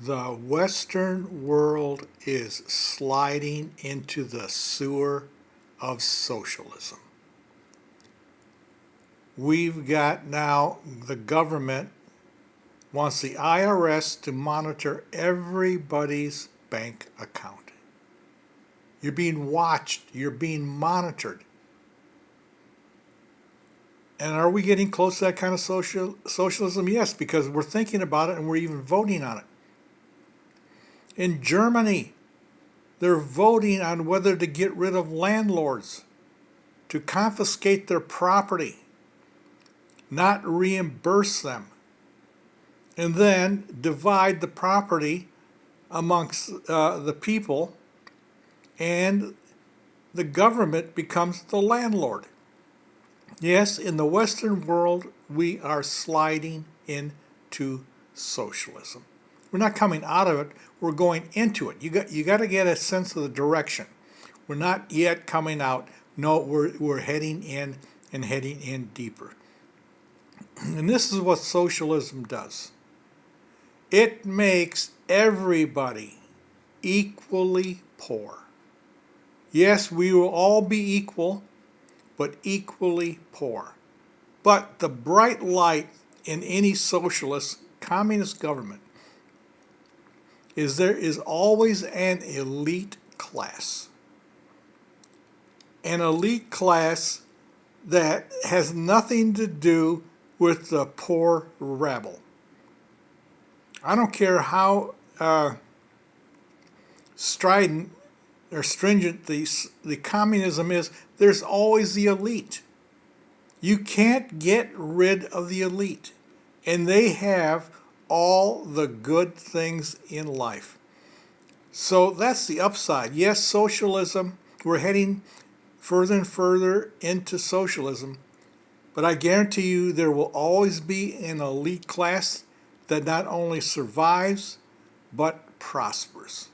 The Western world is sliding into the sewer of socialism. We've got now the government wants the IRS to monitor everybody's bank account. You're being watched, you're being monitored. And are we getting close to that kind of socialism? Yes, because we're thinking about it and we're even voting on it. In Germany, they're voting on whether to get rid of landlords, to confiscate their property, not reimburse them, and then divide the property amongst the people, and the government becomes the landlord. Yes, in the Western world, we are sliding into socialism. We're not coming out of it, we're going into it. You got to get a sense of the direction. We're not yet coming out. No, we're heading in and heading in deeper. And this is what socialism does. It makes everybody equally poor. Yes, we will all be equal, but equally poor. But the bright light in any socialist, communist government is there is always an elite class. An elite class that has nothing to do with the poor rabble. I don't care how strident or stringent the communism is, there's always the elite. You can't get rid of the elite. And they have all the good things in life. So that's the upside. Yes, socialism, we're heading further and further into socialism, but I guarantee you there will always be an elite class that not only survives, but prospers.